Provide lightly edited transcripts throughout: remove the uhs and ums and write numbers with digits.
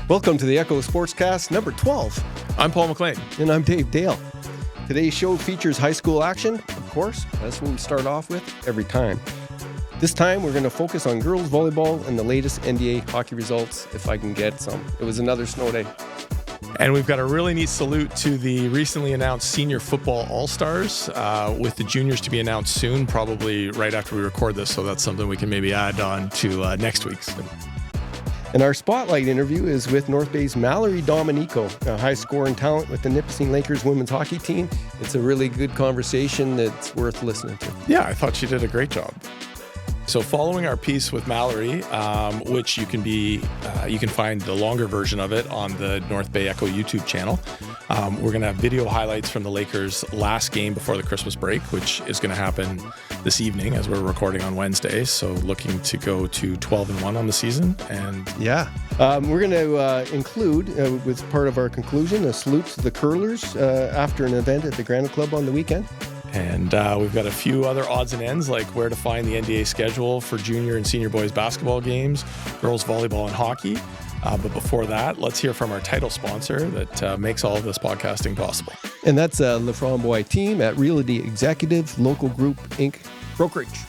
Welcome to the Echo Sportscast number 12. I'm Paul McLean. And I'm Dave Dale. Today's show features high school action, of course. That's what we start off with every time. This time, we're going to focus on girls volleyball and the latest NDA hockey results, if I can get some. It was another snow day. And we've got a really neat salute to the recently announced Senior Football All-Stars, with the juniors to be announced soon, probably right after we record this. So that's something we can maybe add on to next week's. And our spotlight interview is with North Bay's Malory Dominico, a high-scoring talent with the Nipissing Lakers women's hockey team. It's a really good conversation that's worth listening to. Yeah, I thought she did a great job. So following our piece with Malory, which you can find the longer version of it on the North Bay Echo YouTube channel. We're going to have video highlights from the Lakers' last game before the Christmas break, which is going to happen this evening as we're recording on Wednesday. So looking to go to 12-1 on the season. And yeah, we're going to include, with part of our conclusion, a salute to the curlers after an event at the Granite Club on the weekend. And we've got a few other odds and ends, like where to find the NDA schedule for junior and senior boys basketball games, girls volleyball and hockey. But before that, let's hear from our title sponsor that makes all of this podcasting possible. And that's Laframboise team at Realty Executive Local Group Inc. Brokerage.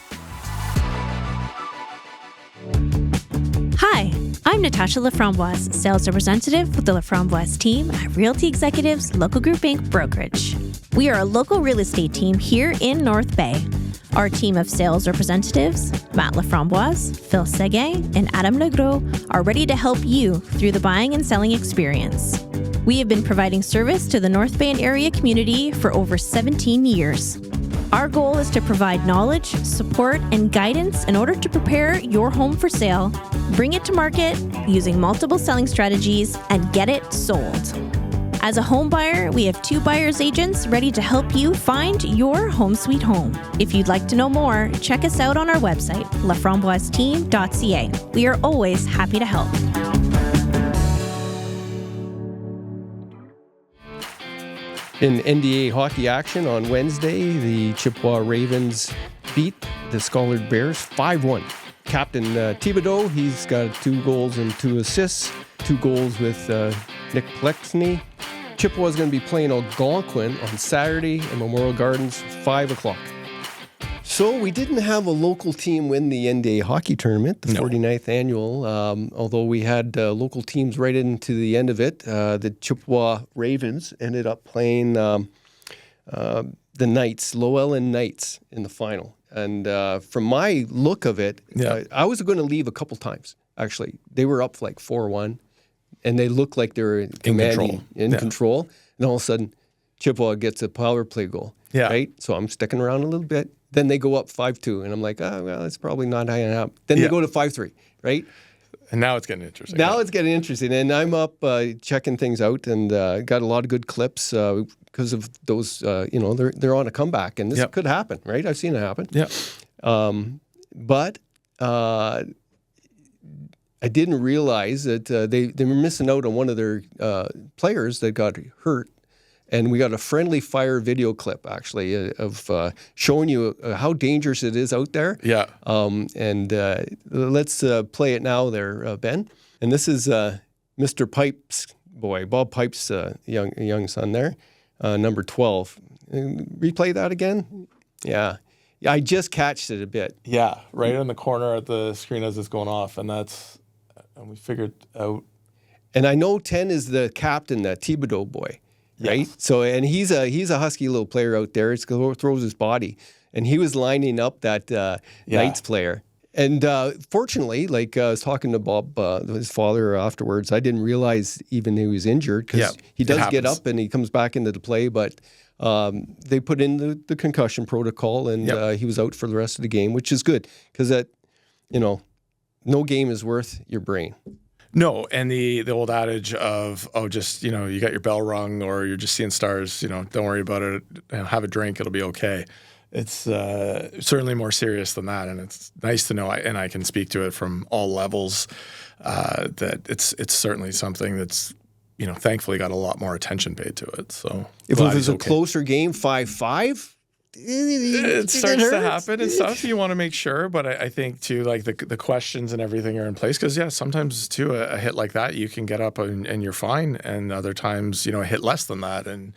Hi, I'm Natasha Laframboise, sales representative with the Laframboise team at Realty Executives Local Group Inc. Brokerage. We are a local real estate team here in North Bay. Our team of sales representatives, Matt Laframboise, Phil Seguin, and Adam Negro, are ready to help you through the buying and selling experience. We have been providing service to the North Bay and area community for over 17 years. Our goal is to provide knowledge, support, and guidance in order to prepare your home for sale, bring it to market using multiple selling strategies, and get it sold. As a home buyer, we have 2 buyer's agents ready to help you find your home sweet home. If you'd like to know more, check us out on our website, laframboiseteam.ca. We are always happy to help. In NDA hockey action on Wednesday, the Chippewa Ravens beat the Scholar Bears 5-1. Captain Thibodeau, he's got 2 goals and 2 assists, 2 goals with Nick Plexney. Chippewa is going to be playing Algonquin on Saturday in Memorial Gardens, 5 o'clock. So we didn't have a local team win the NDA hockey tournament, the 49th annual, although we had local teams right into the end of it. The Chippewa Ravens ended up playing the Knights, Llewellyn Knights, in the final. And from my look of it, I was going to leave a couple times, actually. They were up like 4-1. And they look like they're in control. And all of a sudden, Chippewa gets a power play goal. Yeah. Right? So I'm sticking around a little bit. Then they go up 5-2. And I'm like, oh, well, it's probably not high enough. Then they go to 5-3, right? And now it's getting interesting. It's getting interesting. And I'm up checking things out and got a lot of good clips because of those, they're on a comeback. And this could happen, right? I've seen it happen. Yeah. But I didn't realize that they were missing out on one of their players that got hurt. And we got a friendly fire video clip, actually, of showing you how dangerous it is out there. Yeah. And let's play it now there, Ben. And this is Mr. Pipe's boy, Bob Pipe's young son there, number 12. Replay that again? Yeah. I just catched it a bit. Yeah, right in the corner at the screen as it's going off. And we figured out. And I know 10 is the captain, that Thibodeau boy, right? Yes. So, and he's a husky little player out there. He throws his body. And he was lining up that Knights player. And fortunately, like I was talking to Bob, his father, afterwards, I didn't realize even he was injured because he does get up and he comes back into the play. But they put in the concussion protocol and he was out for the rest of the game, which is good because no game is worth your brain. No, and the old adage of, you got your bell rung or you're just seeing stars, don't worry about it, have a drink, it'll be okay. It's certainly more serious than that, and it's nice to know, and I can speak to it from all levels, that it's certainly something that's, thankfully got a lot more attention paid to it. So if it was a closer game, 5-5, it starts to happen and stuff. You want to make sure, but I think too, like the questions and everything are in place because sometimes too a hit like that you can get up and you're fine, and other times a hit less than that, and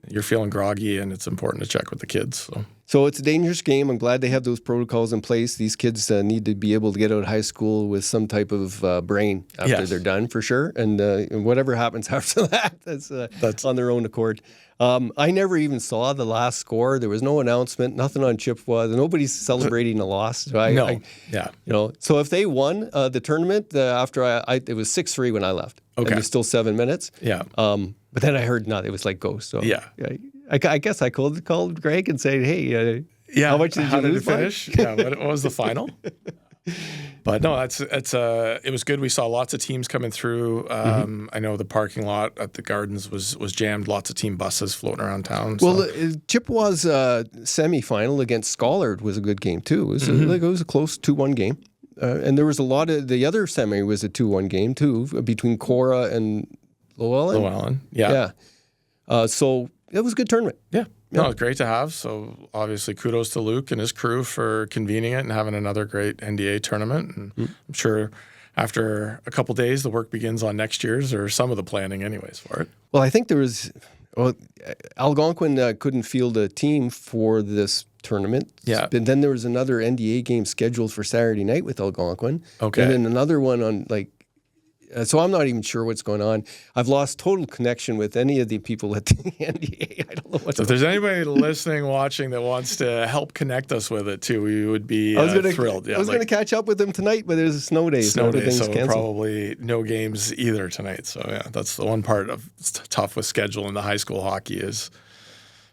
you're feeling groggy, and it's important to check with the kids. So it's a dangerous game. I'm glad they have those protocols in place. These kids need to be able to get out of high school with some type of brain after they're done, for sure. And whatever happens after that, that's on their own accord. I never even saw the last score. There was no announcement, nothing on Chippewa. Nobody's celebrating a loss. So so if they won the tournament after it was 6-3 when I left. Okay. And there's still 7 minutes. Yeah. But then I heard it was like go. So I guess I called Greg and said, hey, how much did you lose? Finish? What was the final? But no, it was good. We saw lots of teams coming through. I know the parking lot at the Gardens was jammed. Lots of team buses floating around town. So. Well, Chippewa's semifinal against Schollard was a good game too. It was a close 2-1 game. And there was a lot of the other semi was a 2-1 game too between Cora and Llewellyn. Yeah. So it was a good tournament. Yeah. No, it's great to have. So obviously kudos to Luke and his crew for convening it and having another great NDA tournament. And I'm sure after a couple days, the work begins on next year's or some of the planning anyways for it. Well, I think there was Algonquin couldn't field a team for this tournament. Yeah. And then there was another NDA game scheduled for Saturday night with Algonquin. Okay. And then another one on so I'm not even sure what's going on. I've lost total connection with any of the people at the NDA. I don't know what's So if there's anybody listening, watching that wants to help connect us with it too, we would be thrilled. I was going to catch up with them tonight, but there's a snow day. So probably no games either tonight. So that's the one part of it's tough with scheduling the high school hockey is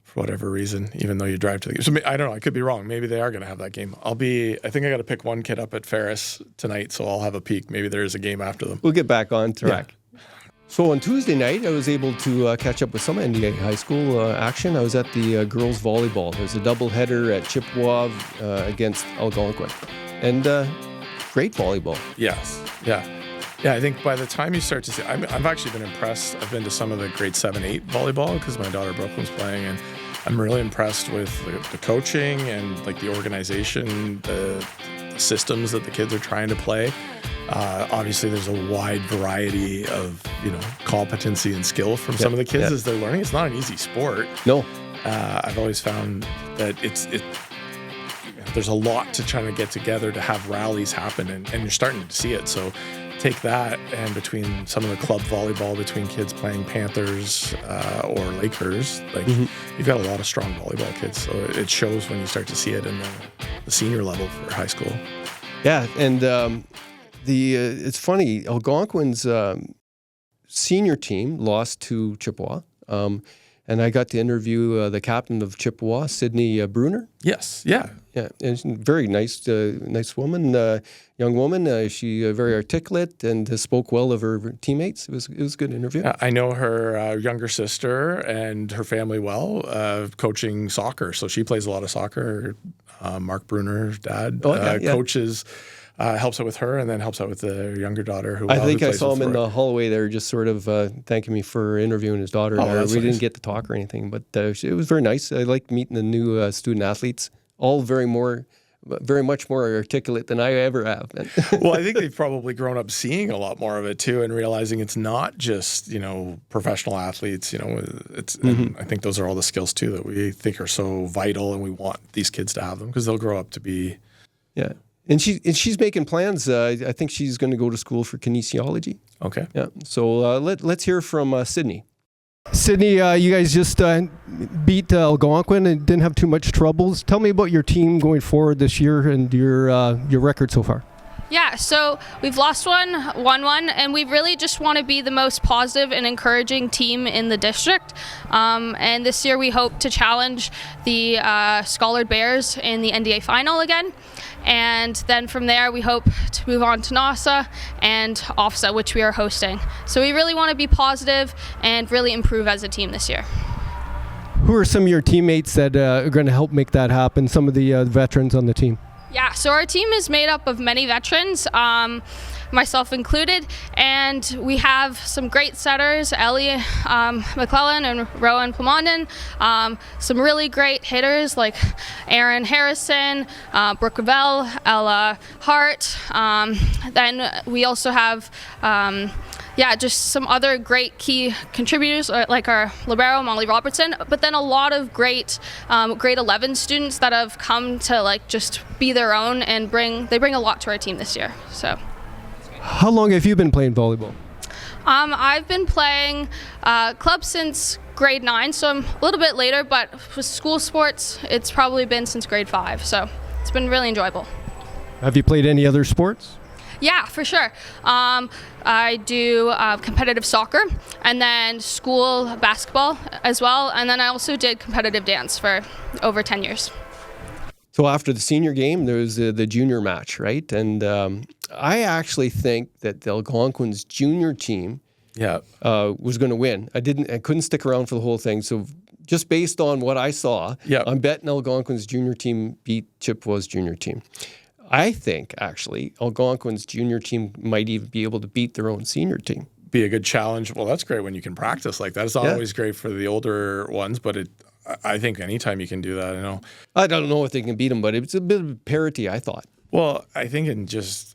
for whatever reason, even though you drive to the game. So I don't know. I could be wrong. Maybe they are going to have that game. I think I got to pick one kid up at Ferris tonight, so I'll have a peek. Maybe there is a game after them. We'll get back on track. Yeah. So on Tuesday night, I was able to catch up with some NDA high school action. I was at the girls volleyball. There's a doubleheader at Chippewa against Algonquin. And great volleyball. Yes. Yeah. Yeah, I think by the time you start to see, I've actually been impressed. I've been to some of the grade 7-8 volleyball because my daughter Brooklyn's playing, and I'm really impressed with the coaching and like the organization, the systems that the kids are trying to play. Obviously, there's a wide variety of competency and skill from some of the kids as they're learning. It's not an easy sport. No, I've always found that there's a lot to try to get together to have rallies happen, and you're starting to see it. So take that, and between some of the club volleyball between kids playing Panthers or Lakers, you've got a lot of strong volleyball kids. So it shows when you start to see it in the senior level for high school. Yeah, and it's funny. Algonquin's senior team lost to Chippewa. And I got to interview the captain of Chippewa, Sydney Bruner. Yes, yeah. Yeah, and she's a very nice woman, young woman. She very articulate and spoke well of her teammates. It was a good interview. I know her younger sister and her family well, coaching soccer. So she plays a lot of soccer. Mark Bruner's dad coaches. Helps out with her and then helps out with the younger daughter. I think I saw him in the hallway there just sort of thanking me for interviewing his daughter. We didn't get to talk or anything, but it was very nice. I liked meeting the new student athletes, all very much more articulate than I ever have. Well, I think they've probably grown up seeing a lot more of it too and realizing it's not just, professional athletes, and I think those are all the skills too that we think are so vital and we want these kids to have them because they'll grow up to be... Yeah. And she's making plans. I think she's going to go to school for kinesiology. Okay. Yeah. So let's hear from Sydney. Sydney, you guys just beat Algonquin and didn't have too much troubles. Tell me about your team going forward this year and your record so far. Yeah, so we've lost one, won one, and we really just want to be the most positive and encouraging team in the district. And this year we hope to challenge the Schollard Bears in the NDA final again. And then from there we hope to move on to NASA and OFSA, which we are hosting. So we really want to be positive and really improve as a team this year. Who are some of your teammates that are going to help make that happen, some of the veterans on the team? Yeah, so our team is made up of many veterans. myself included. And we have some great setters, Ellie McClellan and Rowan Plamondon. Some really great hitters like Aaron Harrison, Brooke Ravel, Ella Hart. Then we also have just some other great key contributors like our libero, Molly Robertson, but then a lot of great grade 11 students that have come to like just be their own and bring a lot to our team this year. So, How long have you been playing volleyball? I've been playing club since grade 9, so I'm a little bit later, but with school sports, it's probably been since grade 5, so it's been really enjoyable. Have you played any other sports? Yeah, for sure. I do competitive soccer and then school basketball as well. And then I also did competitive dance for over 10 years. So after the senior game, there was the junior match, right? And I actually think that the Algonquin's junior team was going to win. I couldn't stick around for the whole thing. So just based on what I saw, I'm betting Algonquin's junior team beat Chippewa's junior team. I think, actually, Algonquin's junior team might even be able to beat their own senior team. Be a good challenge. Well, that's great when you can practice like that. It's not always great for the older ones, but I think anytime you can do that, I don't know if they can beat them, but it's a bit of parity, I thought. Well, I think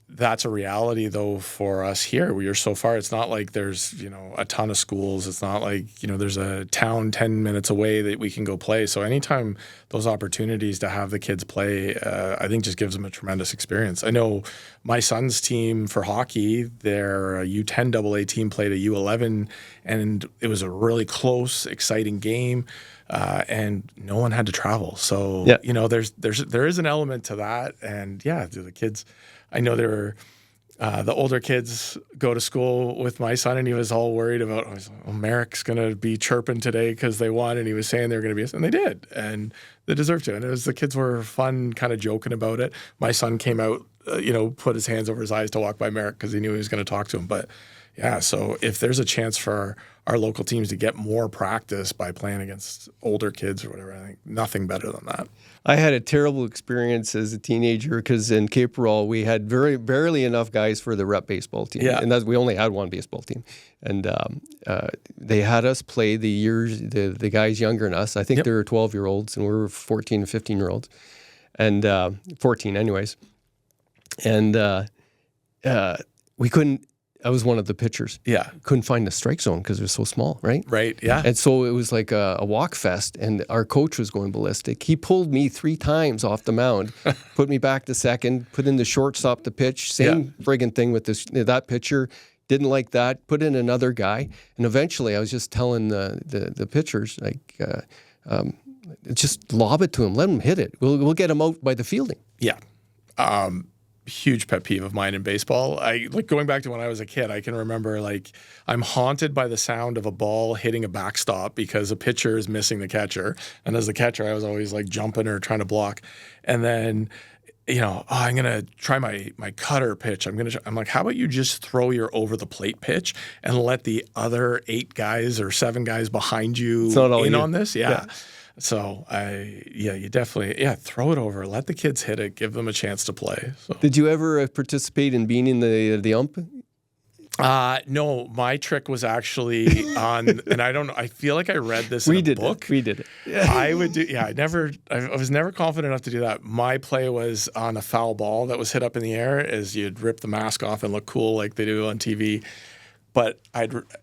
that's a reality, though, for us here. We are so far. It's not like there's, a ton of schools. It's not like, there's a town 10 minutes away that we can go play. So anytime those opportunities to have the kids play, I think just gives them a tremendous experience. I know my son's team for hockey, their U10 AA team played a U11, and it was a really close, exciting game. And no one had to travel. So, there is an element to that. And the kids, I know the older kids go to school with my son, and he was all worried about, Merrick's going to be chirping today because they won. And he was saying they were going to be, and they did. And they deserved to. And the kids were fun, kind of joking about it. My son came out, put his hands over his eyes to walk by Merrick because he knew he was going to talk to him. But so if there's a chance for our local teams to get more practice by playing against older kids or whatever, I think nothing better than that. I had a terrible experience as a teenager because in Cape Royal, we had barely enough guys for the rep baseball team. Yeah. And we only had one baseball team. And they had us play the guys younger than us. I think they were 12-year-olds, and we were 14 and 15-year-olds. And 14 anyways. And we couldn't. I was one of the pitchers. Yeah. Couldn't find the strike zone because it was so small, right? Right, yeah. And so it was like a walk fest, and our coach was going ballistic. He pulled me 3 times off the mound, put me back to second, put in the shortstop to pitch, same friggin' thing with that pitcher. Didn't like that, put in another guy. And eventually I was just telling the pitchers, just lob it to him, let him hit it. We'll get him out by the fielding. Yeah. Huge pet peeve of mine in baseball. Going back to when I was a kid, I can remember I'm haunted by the sound of a ball hitting a backstop because a pitcher is missing the catcher. And as the catcher, I was always jumping or trying to block. And then, I'm going to try my cutter pitch. I'm like, how about you just throw your over the plate pitch and let the other 8 guys or 7 guys behind you on this? Yeah. So you definitely, throw it over, let the kids hit it, give them a chance to play. So. Did you ever participate in beating the ump? No, my trick was actually on, and I don't know, I feel like I read this in a book. We did it. Yeah. I would do, I was never confident enough to do that. My play was on a foul ball that was hit up in the air as you'd rip the mask off and look cool like they do on TV. But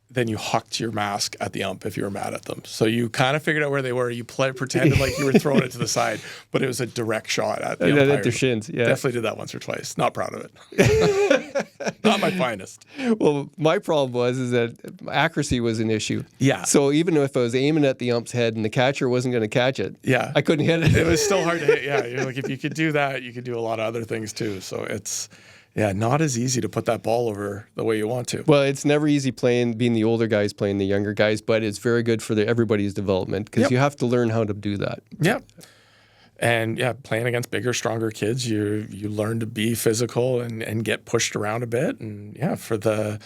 then you hucked your mask at the ump if you were mad at them. So you kind of figured out where they were. You pretended like you were throwing it to the side, but it was a direct shot at the umpire. At their shins, yeah. Definitely did that once or twice. Not proud of it. Not my finest. Well, my problem was that accuracy was an issue. Yeah. So even if I was aiming at the ump's head and the catcher wasn't going to catch it, I couldn't hit it. It was still hard to hit. Yeah, you're like, if you could do that, you could do a lot of other things too. So it's... not as easy to put that ball over the way you want to. Well, it's never easy being the older guys playing the younger guys, but it's very good for everybody's development because you have to learn how to do that. Yeah. And playing against bigger, stronger kids, you learn to be physical and get pushed around a bit. And for the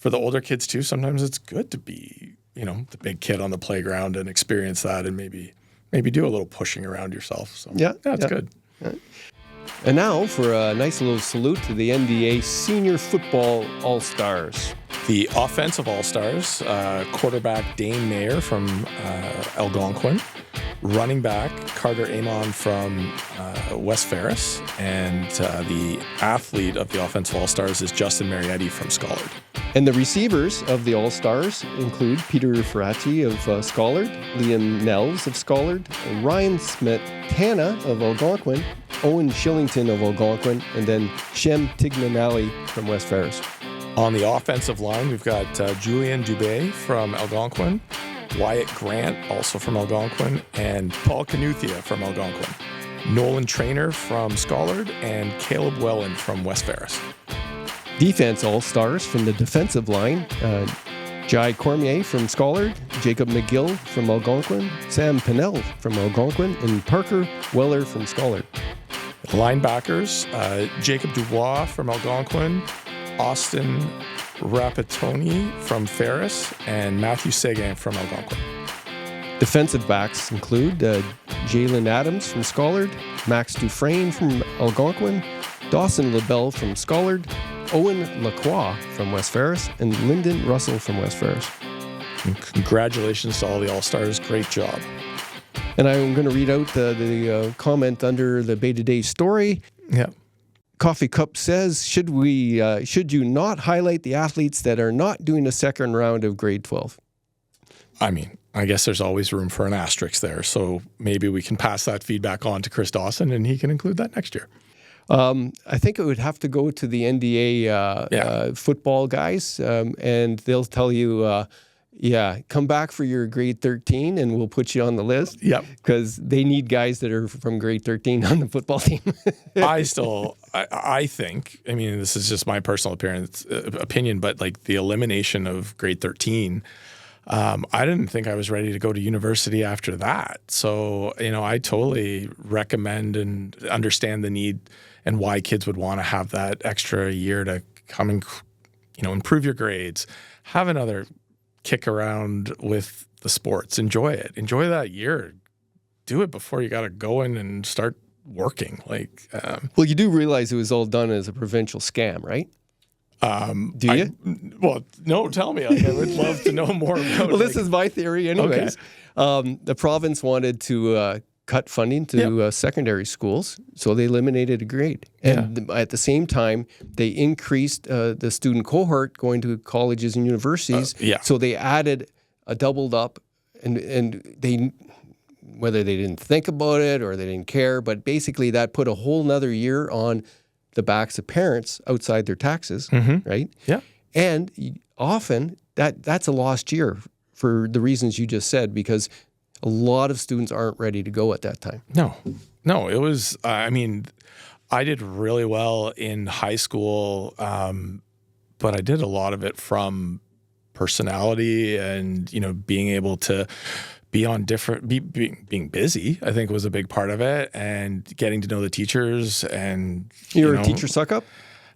older kids too, sometimes it's good to be, the big kid on the playground and experience that and maybe do a little pushing around yourself. So it's good. Yeah. And now for a nice little salute to the NDA Senior Football All-Stars. The offensive All-Stars, quarterback Dane Mayer from Algonquin, running back Carter Amon from West Ferris, and the athlete of the offensive All-Stars is Justin Marietti from Schollard. And the receivers of the All-Stars include Peter Ferrati of Schollard, Liam Nels of Schollard, Ryan Smetana of Algonquin, Owen Shillington of Algonquin, and then Shem Tignanelli from West Ferris. On the offensive line, we've got Julian Dubé from Algonquin, Wyatt Grant, also from Algonquin, and Paul Canuthia from Algonquin, Nolan Trainer from Schollard, and Caleb Welland from West Ferris. Defense All-Stars from the defensive line, Jai Cormier from Schollard, Jacob McGill from Algonquin, Sam Pinnell from Algonquin, and Parker Weller from Schollard. Linebackers, Jacob Dubois from Algonquin, Austin Rapatoni from Ferris, and Matthew Seguin from Algonquin. Defensive backs include Jalen Adams from Schollard, Max Dufresne from Algonquin, Dawson LaBelle from Schollard, Owen Lacroix from West Ferris, and Lyndon Russell from West Ferris. And congratulations to all the All-Stars. Great job. And I'm going to read out the comment under the Beta Day story. Yeah. Coffee Cup says, should you not highlight the athletes that are not doing a second round of grade 12? I mean, I guess there's always room for an asterisk there. So maybe we can pass that feedback on to Chris Dawson and he can include that next year. I think it would have to go to the NDA football guys, and they'll tell you, come back for your grade 13 and we'll put you on the list. Yep. Because they need guys that are from grade 13 on the football team. I think, I mean, this is just my personal opinion, but like the elimination of grade 13, I didn't think I was ready to go to university after that. So, I totally recommend and understand the need and why kids would want to have that extra year to come and, improve your grades, have another kick around with the sports, enjoy it, enjoy that year, do it before you got to go in and start working. Well, you do realize it was all done as a provincial scam, right? Do you? No, tell me. I would love to know more about Well, this is my theory anyways. Okay. The province wanted to cut funding to secondary schools, so they eliminated a grade. And at the same time, they increased the student cohort going to colleges and universities. So they added doubled up, and they, whether they didn't think about it or they didn't care, but basically that put a whole nother year on the backs of parents outside their taxes, right? Yeah. And often that's a lost year for the reasons you just said, because a lot of students aren't ready to go at that time. No, it was, I did really well in high school, but I did a lot of it from personality and, being able to be on different, being busy, I think was a big part of it, and getting to know the teachers. And you were a teacher suck up?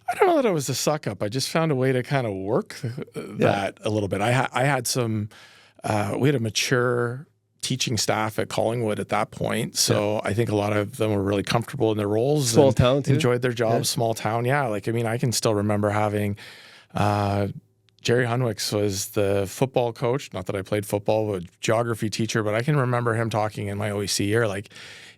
I don't know that I was a suck up. I just found a way to kind of work that a little bit. I had some, we had a mature teaching staff at Collingwood at that point. So I think a lot of them were really comfortable in their roles. Small town too. Enjoyed their jobs, small town. Yeah. I can still remember having, Jerry Hunwicks was the football coach. Not that I played football, but geography teacher. But I can remember him talking in my OEC year,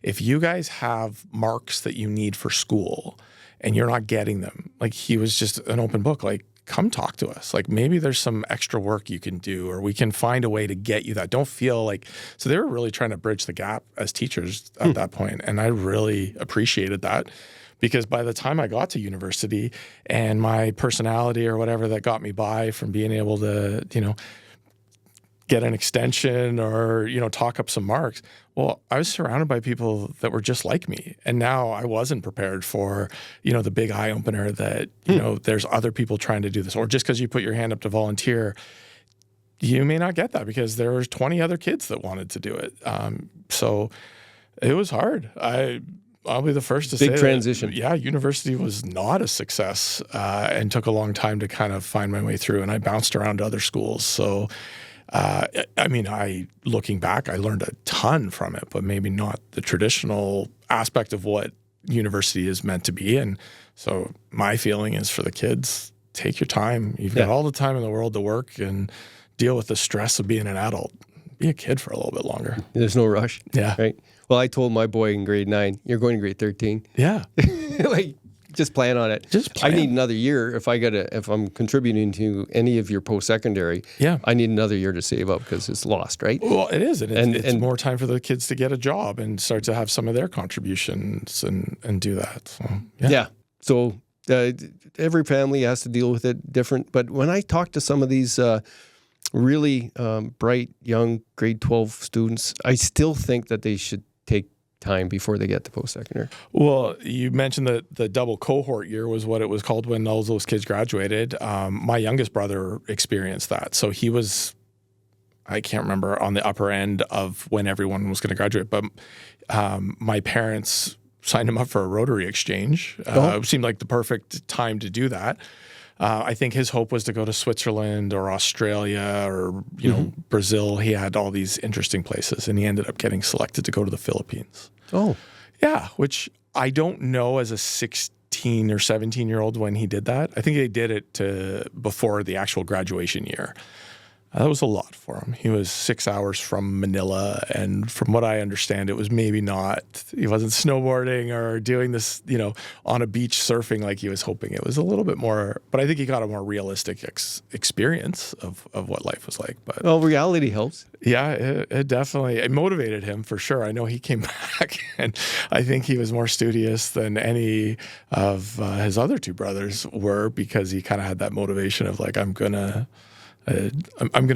if you guys have marks that you need for school and you're not getting them, he was just an open book. Come talk to us. Maybe there's some extra work you can do, or we can find a way to get you that. Don't feel so they were really trying to bridge the gap as teachers at that point. And I really appreciated that. Because by the time I got to university and my personality or whatever that got me by from being able to, get an extension or, talk up some marks, well, I was surrounded by people that were just like me. And now I wasn't prepared for, the big eye opener that, there's other people trying to do this. Or just because you put your hand up to volunteer, you may not get that because there was 20 other kids that wanted to do it. So it was hard. I'll be the first to say big transition. University was not a success and took a long time to kind of find my way through. And I bounced around to other schools. So, looking back, I learned a ton from it, but maybe not the traditional aspect of what university is meant to be. And so my feeling is for the kids, take your time. You've got all the time in the world to work and deal with the stress of being an adult. Be a kid for a little bit longer. There's no rush. Yeah. Right. Well, I told my boy in grade 9, you're going to grade 13. Yeah. Like, just plan on it. Just plan. I need another year if I'm contributing to any of your post-secondary. Yeah. I need another year to save up because it's lost, right? Well, it is. And it's more time for the kids to get a job and start to have some of their contributions and do that. So, yeah. So every family has to deal with it different. But when I talk to some of these really bright, young grade 12 students, I still think that they should take time before they get to post-secondary. Well, you mentioned that the double cohort year was what it was called when all those kids graduated. My youngest brother experienced that. So he was, I can't remember, on the upper end of when everyone was going to graduate. But my parents signed him up for a Rotary exchange. It seemed like the perfect time to do that. I think his hope was to go to Switzerland or Australia or, Brazil. He had all these interesting places, and he ended up getting selected to go to the Philippines. Oh. Yeah, which I don't know as a 16 or 17-year-old when he did that. I think they did it before the actual graduation year. That was a lot for him. He was 6 hours from Manila, and from what I understand, it was maybe not, he wasn't snowboarding or doing this, on a beach surfing like he was hoping. It was a little bit more, but I think he got a more realistic experience of what life was like. But well, reality helps. Yeah, it definitely, it motivated him for sure. I know he came back, and I think he was more studious than any of his other two brothers were, because he kind of had that motivation of like, I'm going to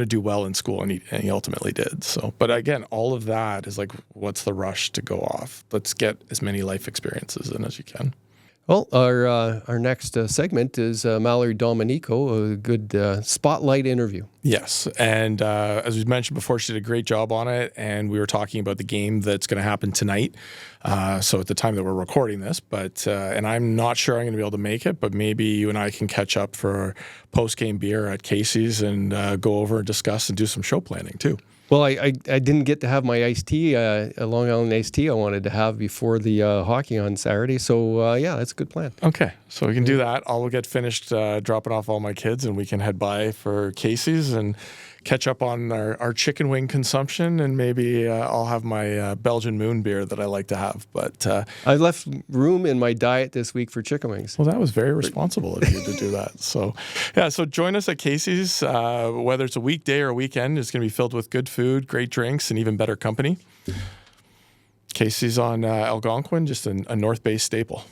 do well in school, and he ultimately did. So, but again, all of that is like, what's the rush to go off? Let's get as many life experiences in as you can. Well, our next segment is Malory Dominico, a good spotlight interview. Yes, and as we mentioned before, she did a great job on it, and we were talking about the game that's going to happen tonight. So at the time that we're recording this, and I'm not sure I'm going to be able to make it, but maybe you and I can catch up for post-game beer at Casey's and go over and discuss and do some show planning too. Well, I didn't get to have my iced tea, a Long Island iced tea I wanted to have before the hockey on Saturday. So, yeah, that's a good plan. Okay, so we can do that. I'll get finished dropping off all my kids, and we can head by for Casey's and catch up on our chicken wing consumption, and maybe I'll have my Belgian Moon beer that I like to have. But I left room in my diet this week for chicken wings. Well, that was very responsible of you to do that. So, yeah, so join us at Casey's. Whether it's a weekday or a weekend, it's going to be filled with good food, great drinks, and even better company. Casey's on Algonquin, just a North Bay staple.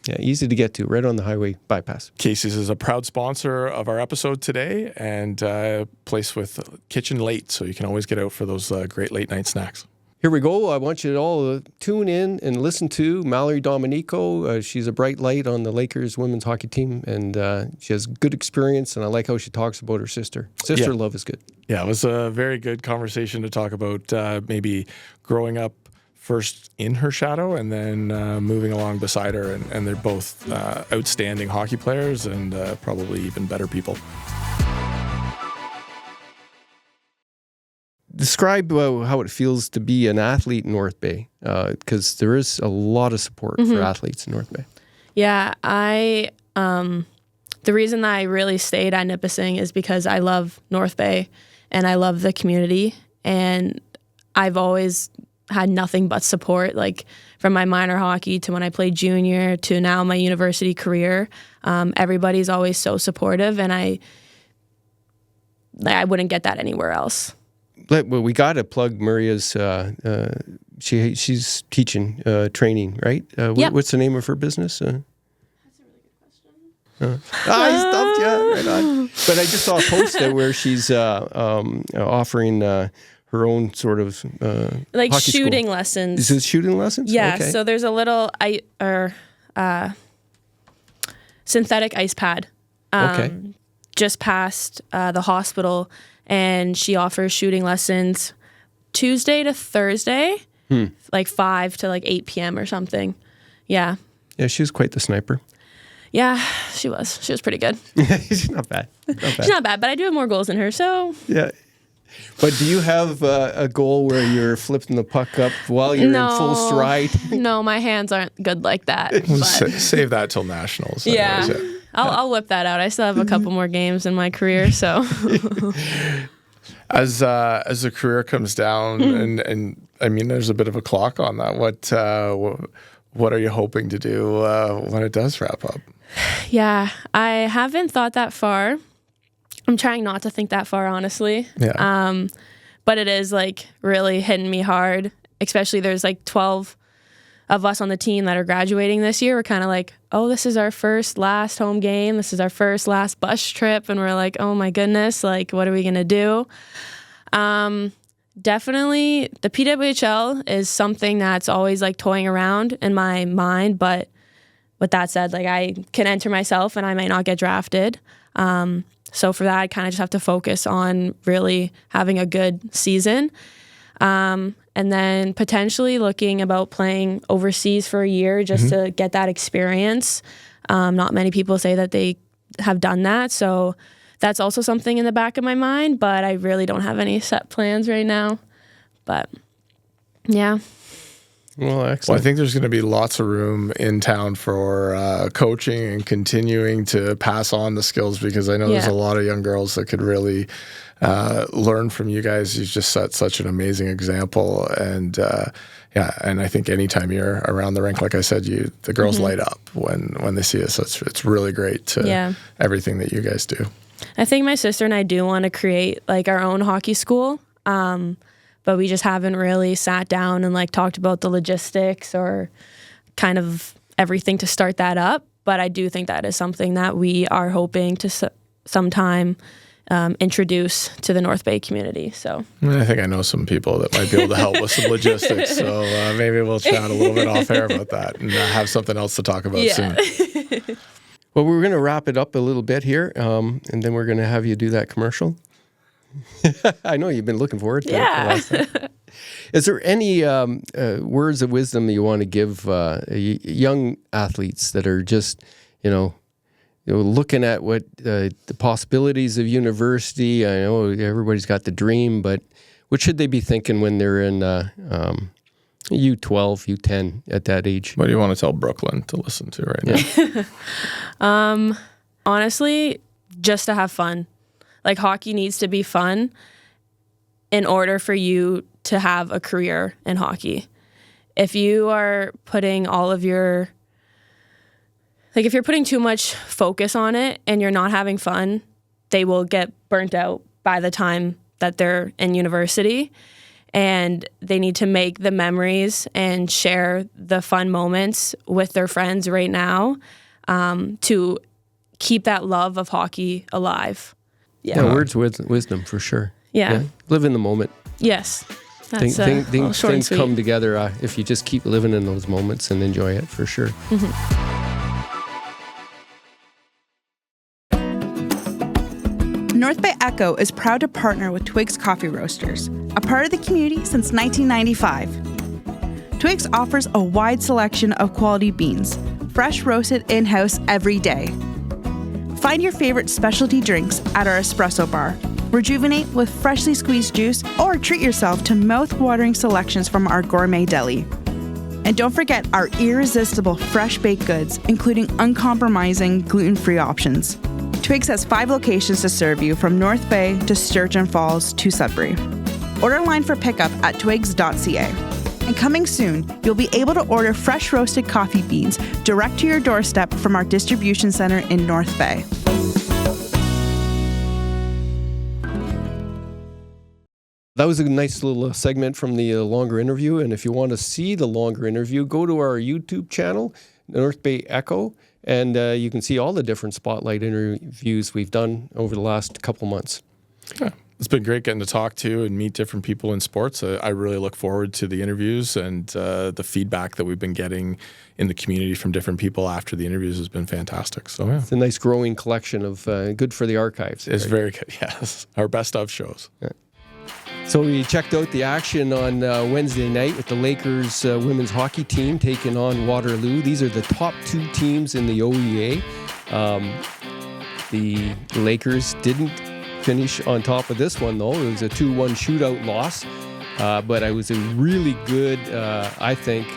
Yeah, easy to get to, right on the highway bypass. Casey's is a proud sponsor of our episode today, and a place with kitchen late, so you can always get out for those great late night snacks. Here we go. I want you to all tune in and listen to Malory Dominico. She's a bright light on the Lakers women's hockey team, and she has good experience, and I like how she talks about her sister. Sister love is good. Yeah, it was a very good conversation to talk about maybe growing up first in her shadow and then moving along beside her. And they're both outstanding hockey players and probably even better people. Describe how it feels to be an athlete in North Bay, because there is a lot of support for athletes in North Bay. Yeah, the reason that I really stayed at Nipissing is because I love North Bay and I love the community, and I've always had nothing but support, like from my minor hockey to when I played junior to now my university career. Everybody's always so supportive, and I wouldn't get that anywhere else. Well, we got to plug Maria's. She's teaching training, right? Yep. What's the name of her business? That's a really good question. I stopped you. Right on. But I just saw a post there where she's offering her own sort of like hockey shooting school. lessons. Is it shooting lessons? Yeah. Okay. So there's a little synthetic ice pad. Just past the hospital. And she offers shooting lessons Tuesday to Thursday, like 5 to like 8 p.m. or something. Yeah. Yeah, she was quite the sniper. Yeah, she was. She was pretty good. She's not bad. She's not bad, but I do have more goals than her, so. Yeah. But do you have a goal where you're flipping the puck up while you're in full stride? No, my hands aren't good like that. Save that till nationals. Yeah. Anyways, I'll whip that out. I still have a couple more games in my career, so. As the career comes down, and I mean, there's a bit of a clock on that. What are you hoping to do when it does wrap up? Yeah, I haven't thought that far. I'm trying not to think that far, honestly. Yeah. But it is like really hitting me hard. Especially there's like 12 of us on the team that are graduating this year. We're kind of like, oh, this is our last home game. This is our last bus trip. And we're like, oh my goodness, like, what are we going to do? Definitely the PWHL is something that's always like toying around in my mind. But with that said, like I can enter myself and I might not get drafted. So for that, I kind of just have to focus on really having a good season. And then potentially looking about playing overseas for a year just to get that experience. Not many people say that they have done that. So that's also something in the back of my mind, but I really don't have any set plans right now. But yeah. Well, excellent. Well, I think there's going to be lots of room in town for coaching and continuing to pass on the skills, because I know there's a lot of young girls that could really learn from you guys. You just set such an amazing example. And and I think anytime you're around the rink, like I said, the girls light up when they see us. It's really great to everything that you guys do. I think my sister and I do want to create like our own hockey school. But we just haven't really sat down and like talked about the logistics or kind of everything to start that up. But I do think that is something that we are hoping to sometime introduce to the North Bay community. So I think I know some people that might be able to help with some logistics. So maybe we'll chat a little bit off air about that and have something else to talk about soon. Well, we're going to wrap it up a little bit here, and then we're going to have you do that commercial. I know you've been looking forward to it. The last time. Is there any words of wisdom that you want to give young athletes that are just, looking at what the possibilities of university? I know everybody's got the dream, but what should they be thinking when they're in U12, U10 at that age? What do you want to tell Brooklyn to listen to right now? Honestly, just to have fun. Like hockey needs to be fun in order for you to have a career in hockey. If you are putting all of your, if you're putting too much focus on it and you're not having fun, they will get burnt out by the time that they're in university. And they need to make the memories and share the fun moments with their friends right now to keep that love of hockey alive. Yeah, words with wisdom for sure. Yeah. Live in the moment. Yes. That's things come together if you just keep living in those moments and enjoy it for sure. North Bay Echo is proud to partner with Twigg's Coffee Roasters, a part of the community since 1995. Twigg's offers a wide selection of quality beans, fresh roasted in-house every day. Find your favorite specialty drinks at our espresso bar. Rejuvenate with freshly squeezed juice or treat yourself to mouth-watering selections from our gourmet deli. And don't forget our irresistible fresh baked goods, including uncompromising gluten-free options. Twiggs has 5 locations to serve you, from North Bay to Sturgeon Falls to Sudbury. Order online for pickup at twigs.ca. And coming soon, you'll be able to order fresh roasted coffee beans direct to your doorstep from our distribution center in North Bay. That was a nice little segment from the longer interview. And if you want to see the longer interview, go to our YouTube channel, North Bay Echo, and you can see all the different spotlight interviews we've done over the last couple months. Yeah. It's been great getting to talk to and meet different people in sports. I really look forward to the interviews, and the feedback that we've been getting in the community from different people after the interviews has been fantastic. So yeah, it's a nice growing collection of good for the archives. It's very good. Yes, our best of shows. Yeah. So we checked out the action on Wednesday night with the Lakers women's hockey team taking on Waterloo. These are the top 2 teams in the OEA. The Lakers didn't finish on top of this one, though. It was a 2-1 shootout loss, but it was a really good, I think,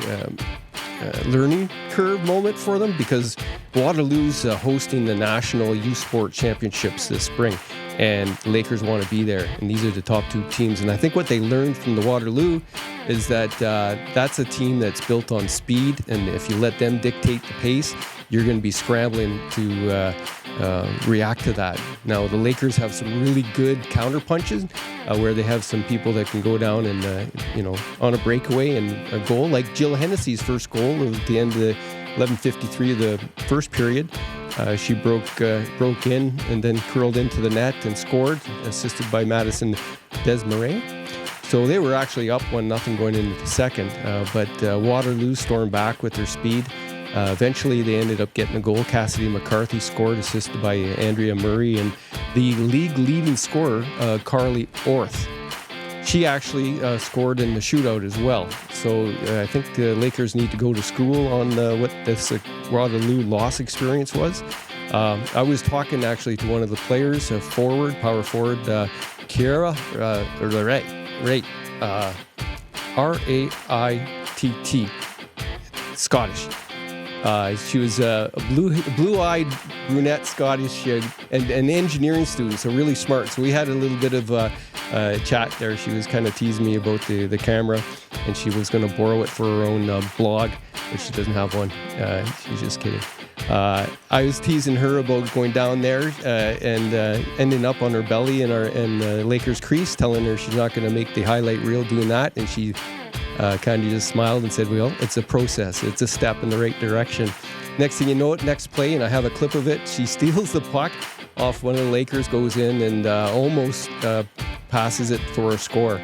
learning curve moment for them, because Waterloo's hosting the National Youth Sport Championships this spring, and the Lakers want to be there, and these are the top two teams. And I think what they learned from the Waterloo is that that's a team that's built on speed, and if you let them dictate the pace, you're going to be scrambling to react to that. Now, the Lakers have some really good counter punches where they have some people that can go down and, on a breakaway and a goal, like Jill Hennessy's first goal at the end of the 11:53 of the first period. She broke in and then curled into the net and scored, assisted by Madison Desmarais. So they were actually up 1-0 going into the second, but Waterloo stormed back with their speed. Eventually, they ended up getting a goal. Cassidy McCarthy scored, assisted by Andrea Murray, and the league leading scorer, Carly Orth. She actually scored in the shootout as well. So I think the Lakers need to go to school on what this Waterloo loss experience was. I was talking actually to one of the players, power forward, Kiara Raitt, R-A-I-T-T, Scottish. She was a blue-eyed brunette Scottish and an engineering student, so really smart. So we had a little bit of chat there. She was kind of teasing me about the camera, and she was going to borrow it for her own blog, but she doesn't have one. She's just kidding. I was teasing her about going down there and ending up on her belly in the Lakers crease, telling her she's not going to make the highlight reel doing that, and she kind of just smiled and said, well, it's a process. It's a step in the right direction. Next thing you know it, next play, and I have a clip of it, she steals the puck off one of the Lakers, goes in and almost passes it for a score.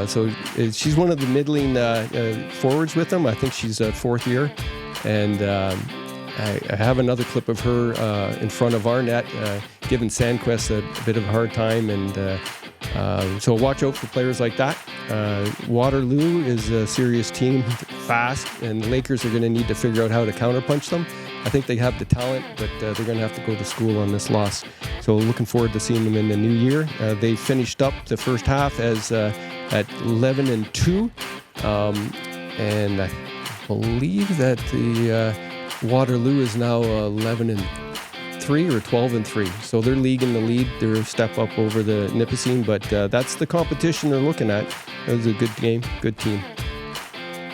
So she's one of the middling forwards with them. I think she's fourth year. And I have another clip of her in front of our net, giving Sandquist a bit of a hard time. And so watch out for players like that. Waterloo is a serious team, fast, and the Lakers are going to need to figure out how to counterpunch them. I think they have the talent, but they're going to have to go to school on this loss. So looking forward to seeing them in the new year. They finished up the first half as at 11-2, and I believe that the Waterloo is now 11-3 or 12-3. So they're league in the lead. They're a step up over the Nipissing, but that's the competition they're looking at. It was a good game, good team.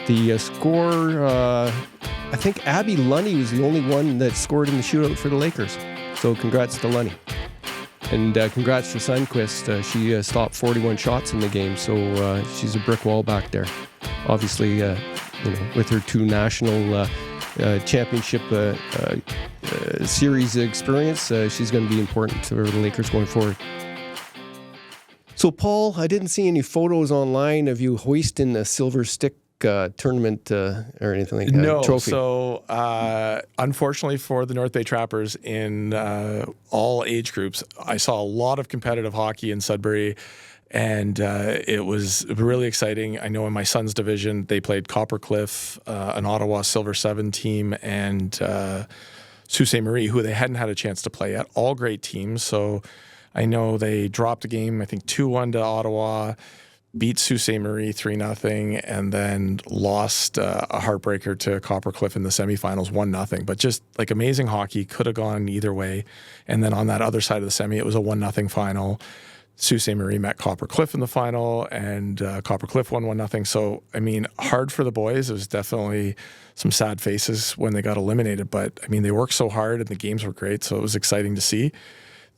The score, I think Abby Lunny was the only one that scored in the shootout for the Lakers. So congrats to Lunny. And congrats to Sundquist. She stopped 41 shots in the game, so she's a brick wall back there. Obviously, with her two national championship series experience, she's going to be important to the Lakers going forward. So, Paul, I didn't see any photos online of you hoisting the silver stick tournament or anything like that. No, trophy. So unfortunately for the North Bay Trappers in all age groups, I saw a lot of competitive hockey in Sudbury, and it was really exciting. I know in my son's division, they played Coppercliff, an Ottawa Silver 7 team, and Sault Ste. Marie, who they hadn't had a chance to play yet. All great teams. So I know they dropped a game, I think 2-1 to Ottawa, beat Sault Ste. Marie 3-0, and then lost a heartbreaker to Coppercliff in the semifinals 1-0. But just like amazing hockey, could have gone either way. And then on that other side of the semi, it was a 1-0 final. Sault Ste. Marie met Coppercliff in the final, and Coppercliff won 1-0. So, I mean, hard for the boys. It was definitely some sad faces when they got eliminated. But, I mean, they worked so hard, and the games were great, so it was exciting to see.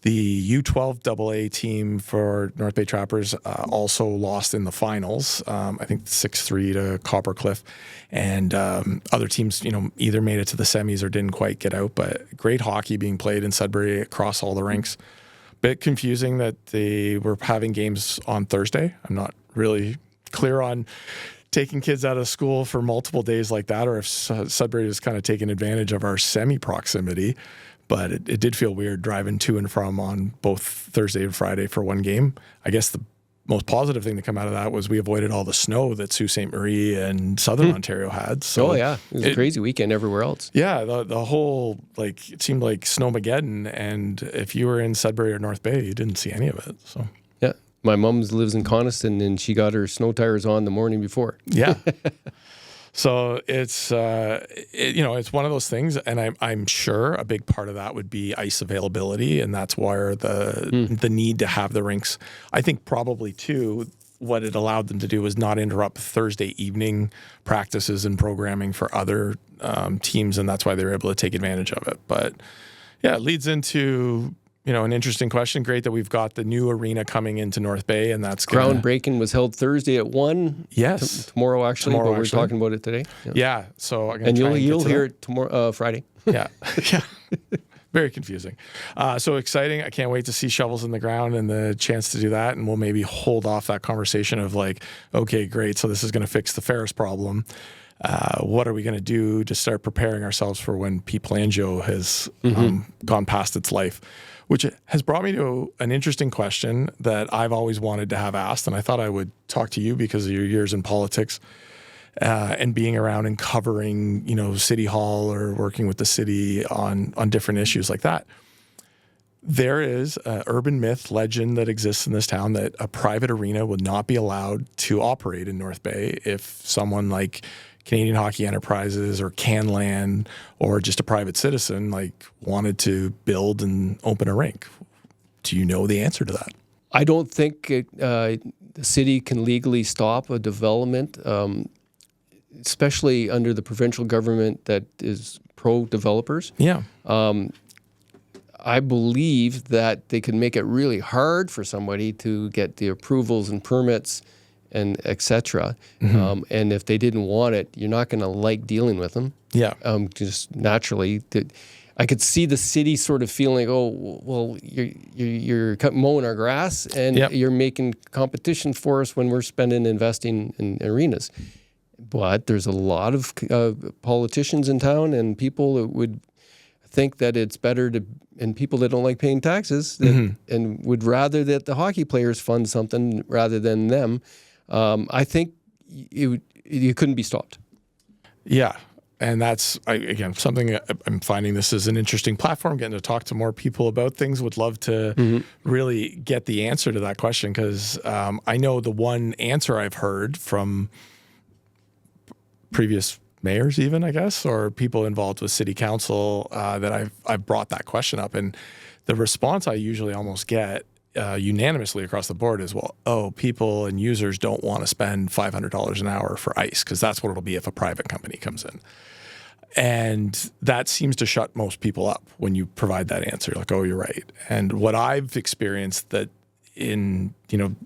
The U12 AA team for North Bay Trappers also lost in the finals, I think 6-3 to Coppercliff. And other teams, either made it to the semis or didn't quite get out. But great hockey being played in Sudbury across all the rinks. Bit confusing that they were having games on Thursday. I'm not really clear on taking kids out of school for multiple days like that, or if Sudbury is kind of taking advantage of our semi-proximity. But it did feel weird driving to and from on both Thursday and Friday for one game. I guess the most positive thing to come out of that was we avoided all the snow that Sault Ste. Marie and Southern Ontario had. So it was a crazy weekend everywhere else. Yeah, the whole, like, it seemed like Snowmageddon, and if you were in Sudbury or North Bay, you didn't see any of it. So yeah, my mom lives in Coniston, and she got her snow tires on the morning before. Yeah. So it's it's one of those things, and I'm sure a big part of that would be ice availability, and that's where the need to have the rinks. I think probably too, what it allowed them to do was not interrupt Thursday evening practices and programming for other teams, and that's why they were able to take advantage of it. But yeah, it leads into an interesting question. Great that we've got the new arena coming into North Bay, and that's groundbreaking was held Thursday at 1. Yes, tomorrow actually. But we're talking about it today. Yeah. So you'll hear it tomorrow, Friday. Yeah. Yeah. Very confusing. So exciting. I can't wait to see shovels in the ground and the chance to do that. And we'll maybe hold off that conversation of like, okay, great. So this is going to fix the Ferris problem. What are we going to do to start preparing ourselves for when P-Plangio has gone past its life? Which has brought me to an interesting question that I've always wanted to have asked. And I thought I would talk to you because of your years in politics and being around and covering, City Hall or working with the city on different issues like that. There is an urban myth, legend that exists in this town that a private arena would not be allowed to operate in North Bay if someone like Canadian Hockey Enterprises or CanLand or just a private citizen like wanted to build and open a rink. Do you know the answer to that? I don't think the city can legally stop a development, especially under the provincial government that is pro-developers. Yeah. I believe that they can make it really hard for somebody to get the approvals and permits and et cetera. And if they didn't want it, you're not going to like dealing with them. Yeah. Just naturally. I could see the city sort of feeling, oh, well, you're mowing our grass and you're making competition for us when we're investing in arenas. But there's a lot of politicians in town and people that would think that it's better and people that don't like paying taxes and would rather that the hockey players fund something rather than them. I think you couldn't be stopped. Yeah. And that's, again, something I'm finding this is an interesting platform, getting to talk to more people about things. Would love to really get the answer to that question because I know the one answer I've heard from previous mayors even, I guess, or people involved with city council that I've brought that question up. And the response I usually almost get unanimously across the board is, well, people and users don't want to spend $500 an hour for ice because that's what it'll be if a private company comes in. And that seems to shut most people up when you provide that answer. Like, oh, you're right. And what I've experienced that in,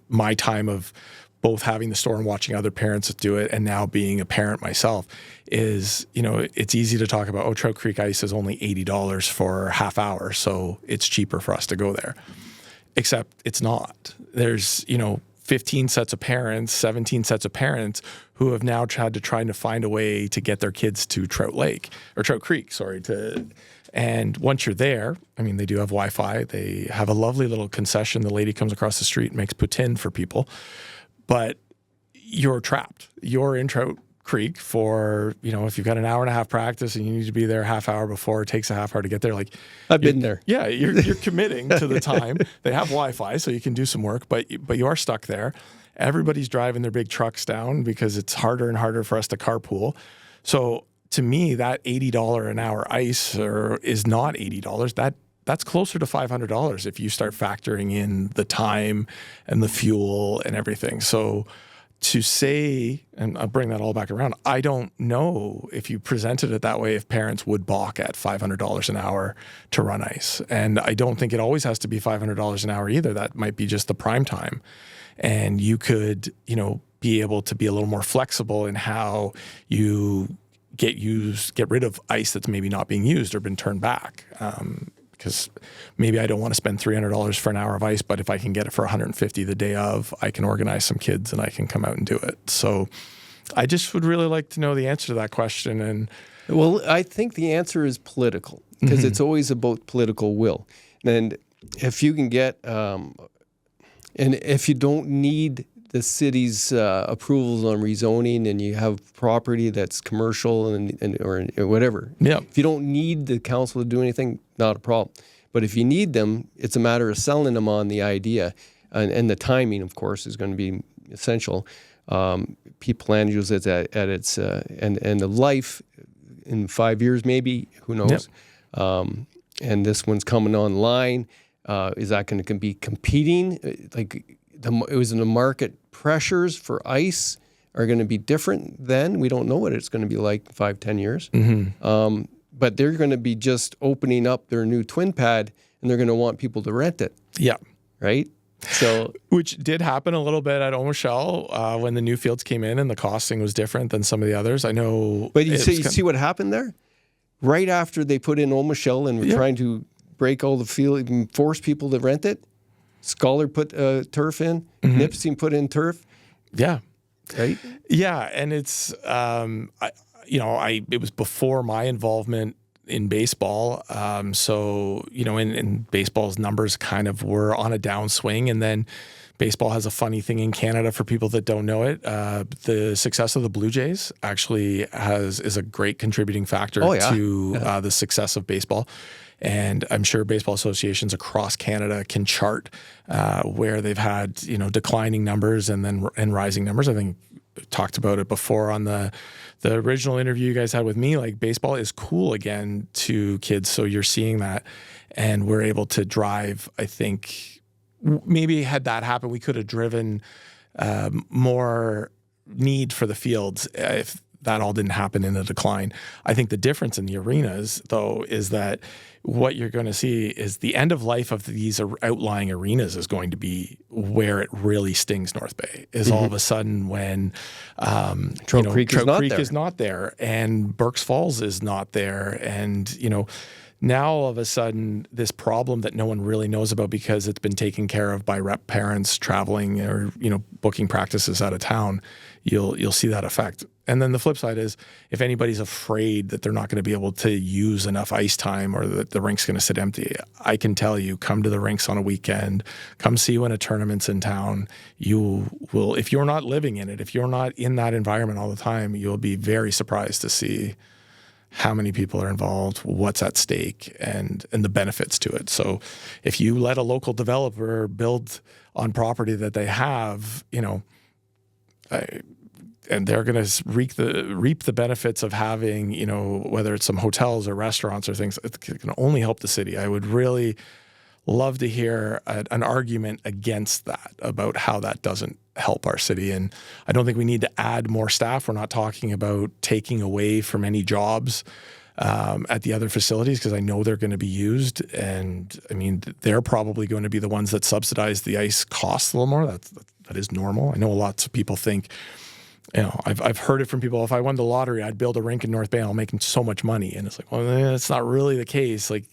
my time of both having the store and watching other parents do it and now being a parent myself is, it's easy to talk about, Trout Creek Ice is only $80 for a half hour, so it's cheaper for us to go there. Except it's not. There's, 15 sets of parents, 17 sets of parents who have now tried to find a way to get their kids to Trout Creek, and once you're there, they do have Wi-Fi. They have a lovely little concession. The lady comes across the street and makes poutine for people. But you're trapped. You're in Trout Creek for, if you've got an hour and a half practice and you need to be there a half hour before, it takes a half hour to get there. Like I've been there. Yeah, you're committing to the time. They have Wi-Fi, so you can do some work, but you are stuck there. Everybody's driving their big trucks down because it's harder and harder for us to carpool. So to me, that $80 an hour ice is not $80. That's closer to $500 if you start factoring in the time and the fuel and everything. So to say, and I'll bring that all back around, I don't know if you presented it that way if parents would balk at $500 an hour to run ice. And I don't think it always has to be $500 an hour either. That might be just the prime time. And you could, be able to be a little more flexible in how you get rid of ice that's maybe not being used or been turned back. Because maybe I don't want to spend $300 for an hour of ice, but if I can get it for $150 the day of, I can organize some kids and I can come out and do it. So I just would really like to know the answer to that question. And well, I think the answer is political because it's always about political will. And if you can get And if you don't need the city's approvals on rezoning, and you have property that's commercial or whatever, if you don't need the council to do anything, not a problem. But if you need them, it's a matter of selling them on the idea, and the timing, of course, is going to be essential. Land use at its end of life in 5 years, maybe, who knows? And this one's coming online. Is that going to be competing? It was in the market pressures for ice are going to be different then. We don't know what it's going to be like 5-10 years. But they're going to be just opening up their new twin pad, and they're going to want people to rent it. Yeah. Right? So, which did happen a little bit at Omichelle when the new fields came in and the costing was different than some of the others. I know. But you see what happened there? Right after they put in Omichelle and were trying to break all the field and force people to rent it, Scholar put turf in, Nipissing put in turf. Yeah. Right? Yeah. And it's, it was before my involvement in baseball. So, in baseball's numbers kind of were on a downswing. And then baseball has a funny thing in Canada for people that don't know it. The success of the Blue Jays actually is a great contributing factor to the success of baseball. And I'm sure baseball associations across Canada can chart where they've had, declining numbers and rising numbers. I think I talked about it before on the original interview you guys had with me. Like, baseball is cool again to kids. So you're seeing that, and we're able to drive, I think, maybe had that happen, we could have driven more need for the fields if that all didn't happen in a decline. I think the difference in the arenas, though, is that what you're going to see is the end of life of these outlying arenas is going to be where it really stings North Bay, is all of a sudden when Trout Creek is not there and Burke's Falls is not there. And, now all of a sudden this problem that no one really knows about because it's been taken care of by rep parents traveling or, booking practices out of town, you'll see that effect. And then the flip side is, if anybody's afraid that they're not going to be able to use enough ice time or that the rink's going to sit empty, I can tell you, come to the rinks on a weekend, come see when a tournament's in town. You will, if you're not living in it, if you're not in that environment all the time, you'll be very surprised to see how many people are involved, what's at stake, and the benefits to it. So if you let a local developer build on property that they have, and they're going to reap the benefits of having, whether it's some hotels or restaurants or things, it can only help the city. I would really love to hear an argument against that, about how that doesn't help our city. And I don't think we need to add more staff. We're not talking about taking away from any jobs at the other facilities, because I know they're going to be used. And I mean, they're probably going to be the ones that subsidize the ice costs a little more. That is normal. I know lots of people think, I've heard it from people, if I won the lottery, I'd build a rink in North Bay and I'll make so much money. And it's like, well, that's not really the case. Like,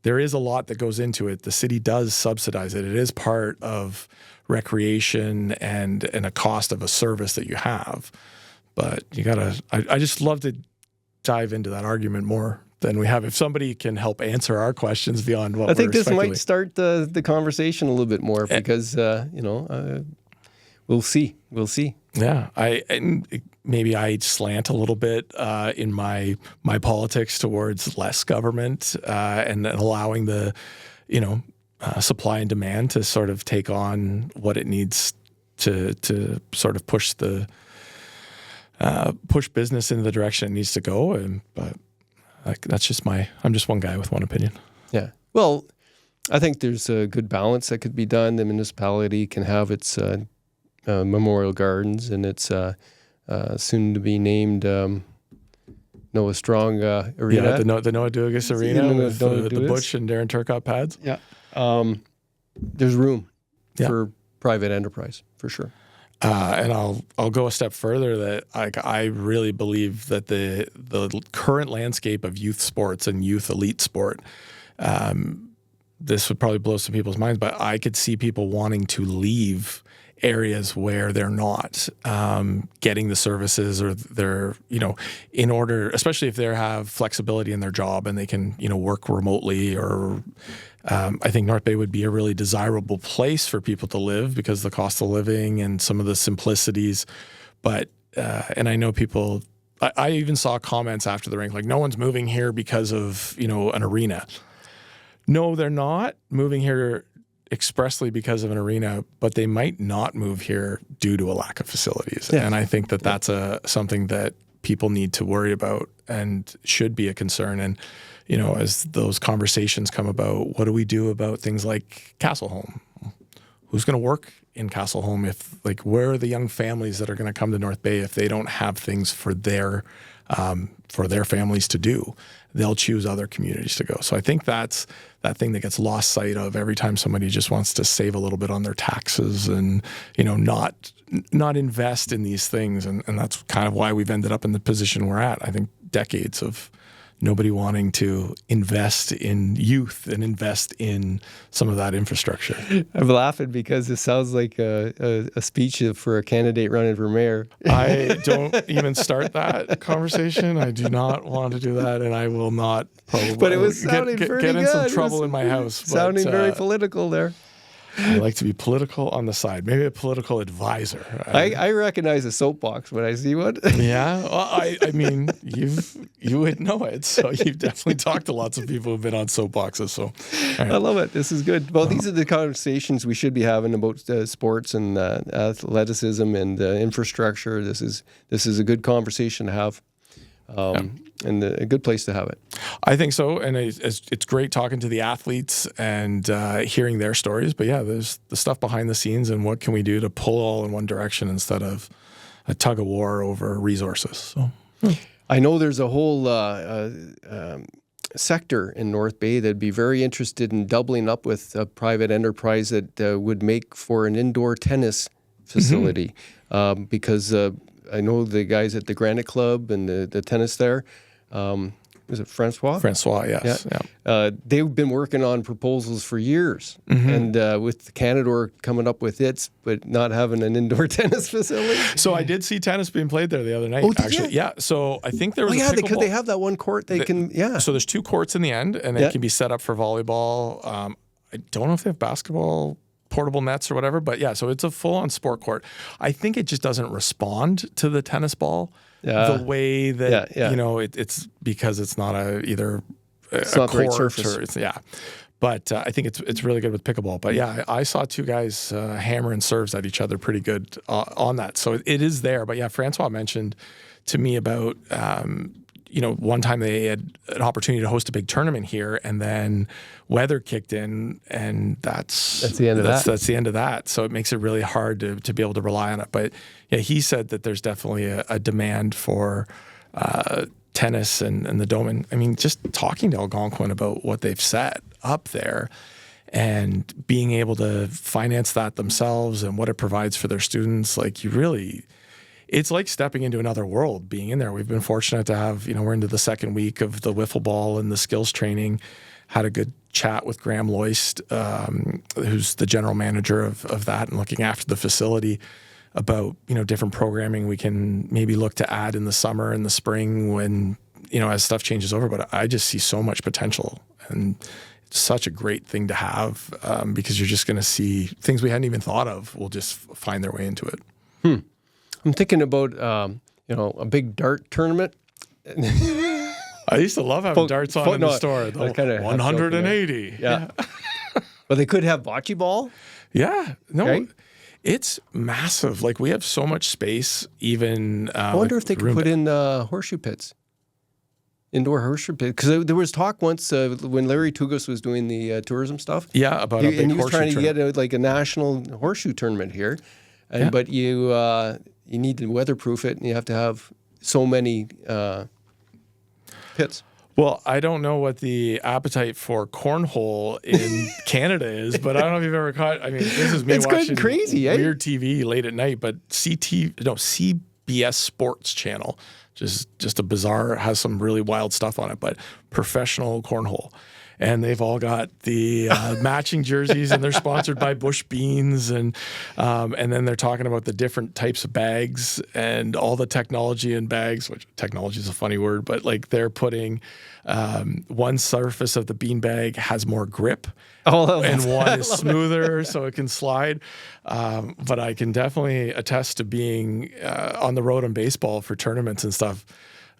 there is a lot that goes into it. The city does subsidize it. It is part of recreation and a cost of a service that you have. But I just love to dive into that argument more than we have. If somebody can help answer our questions beyond what I think this might start the conversation a little bit more, because, we'll see. Yeah, maybe I slant a little bit in my politics towards less government and allowing the, supply and demand to sort of take on what it needs to sort of push business in the direction it needs to go. But that's just I'm just one guy with one opinion. Yeah. Well, I think there's a good balance that could be done. The municipality can have its memorial gardens, and it's soon to be named Noah Strong Arena. Yeah, the Noah Dugas Arena with the Butch and Darren Turcotte pads. Yeah. There's room for private enterprise, for sure. And I'll go a step further, that I really believe that the current landscape of youth sports and youth elite sport, this would probably blow some people's minds, but I could see people wanting to leave areas where they're not getting the services, or they're, in order, especially if they have flexibility in their job and they can, work remotely, or I think North Bay would be a really desirable place for people to live because of the cost of living and some of the simplicities. But, and I know people, I even saw comments after the rink, like, no one's moving here because of, an arena. No, they're not moving here expressly because of an arena, but they might not move here due to a lack of facilities. Yeah. And I think that that's something that people need to worry about and should be a concern. And, as those conversations come about, what do we do about things like Castleholm? Who's going to work in Castleholm? Where are the young families that are going to come to North Bay if they don't have things for their families to do? They'll choose other communities to go. So I think that's that thing that gets lost sight of every time somebody just wants to save a little bit on their taxes and, not invest in these things. And that's kind of why we've ended up in the position we're at. I think decades of nobody wanting to invest in youth and invest in some of that infrastructure. I'm laughing because it sounds like a speech for a candidate running for mayor. I don't even start that conversation. I do not want to do that, and I will not probably. But it was sounding get pretty in good. some trouble in my house. Sounding very political there. I like to be political on the side, maybe a political advisor. I recognize a soapbox when I see one. Yeah, well, I mean, you would know it. So you've definitely talked to lots of people who've been on soapboxes. So right. I love it. This is good. Well, these are the conversations we should be having about sports and athleticism and infrastructure. This is a good conversation to have. And a good place to have it. I think so, and it's great talking to the athletes and hearing their stories. But yeah, there's the stuff behind the scenes and what can we do to pull all in one direction instead of a tug of war over resources. So I know there's a whole sector in North Bay that'd be very interested in doubling up with a private enterprise that would make for an indoor tennis facility because I know the guys at the Granite Club and the tennis there. Was it Francois? Francois, yes. Yeah. They've been working on proposals for years. And with Canadore coming up with its, but not having an indoor tennis facility. So I did see tennis being played there the other night, actually. Yeah. So I think there was because they have that one court So there's two courts in the end, and it can be set up for volleyball. I don't know if they have basketball portable nets or whatever, but yeah, so it's a full-on sport court. I think it just doesn't respond to the tennis ball the way that it's because it's not either it's a not court the right surface. But I think it's really good with pickleball. But yeah, I saw two guys hammering serves at each other pretty good on that. So it is there. But yeah, Francois mentioned to me about one time they had an opportunity to host a big tournament here, and then weather kicked in, and that's the end of that. That's the end of that. So it makes it really hard to be able to rely on it. But yeah, he said that there's definitely a demand for tennis and the Dome. And I mean, just talking to Algonquin about what they've set up there and being able to finance that themselves and what it provides for their students, it's like stepping into another world being in there. We've been fortunate to have, we're into the second week of the wiffle ball and the skills training. Had a good chat with Graham Loist, who's the general manager of that and looking after the facility, about, different programming we can maybe look to add in the summer and the spring when, as stuff changes over. But I just see so much potential, and it's such a great thing to have because you're just going to see things we hadn't even thought of will just find their way into it. I'm thinking about, a big dart tournament. I used to love having darts on in the store. The 180. Yeah. But they could have bocce ball. Yeah. No, right? It's massive. We have so much space, even. I wonder if they could put in horseshoe pits. Indoor horseshoe pits. Because there was talk once when Larry Tugas was doing the tourism stuff. Yeah, about a big horseshoe tournament. And he was trying to get a national horseshoe tournament here. But you need to weatherproof it, and you have to have so many pits. Well, I don't know what the appetite for cornhole in Canada is, but I don't know if you've ever caught. I mean, this is me watching crazy, weird TV late at night. But CBS Sports Channel, just a bizarre, has some really wild stuff on it. But professional cornhole, and they've all got the matching jerseys, and they're sponsored by Bush Beans, and then they're talking about the different types of bags and all the technology in bags, which technology is a funny word, but like they're putting one surface of the bean bag has more grip. And one is smoother, so it can slide. But I can definitely attest to being on the road in baseball for tournaments and stuff.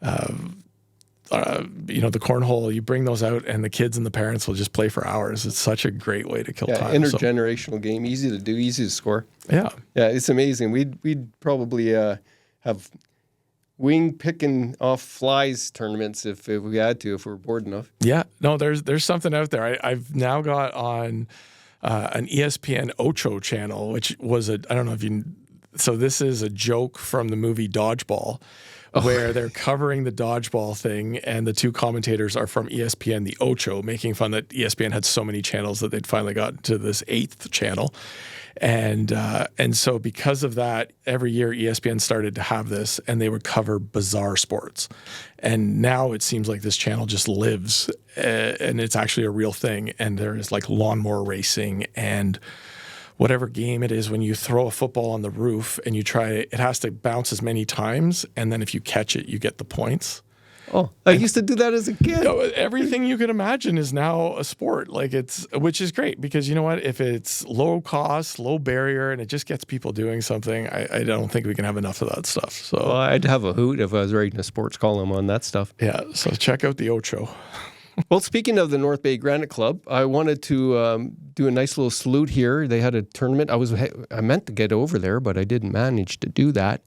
The cornhole, you bring those out and the kids and the parents will just play for hours. It's such a great way to kill time. Intergenerational game, easy to do, easy to score. Yeah, it's amazing. We'd probably have wing picking off flies tournaments if we had to, if we were bored enough. Yeah, no, there's something out there. I've now got on an ESPN Ocho channel, which was I don't know if you. So this is a joke from the movie Dodgeball, where they're covering the dodgeball thing, and the two commentators are from ESPN, the Ocho, making fun that ESPN had so many channels that they'd finally got to this 8th channel. And so because of that, every year ESPN started to have this, and they would cover bizarre sports. And now it seems like this channel just lives, and it's actually a real thing. And there is like lawnmower racing and whatever game it is, when you throw a football on the roof and you try, it has to bounce as many times, and then if you catch it, you get the points. Oh, I used to do that as a kid. Everything you could imagine is now a sport, which is great, because you know what? If it's low cost, low barrier, and it just gets people doing something, I don't think we can have enough of that stuff. So I'd have a hoot if I was writing a sports column on that stuff. Yeah, so check out the Ocho. Well, speaking of the North Bay Granite Club, I wanted to do a nice little salute here. They had a tournament. I meant to get over there, but I didn't manage to do that.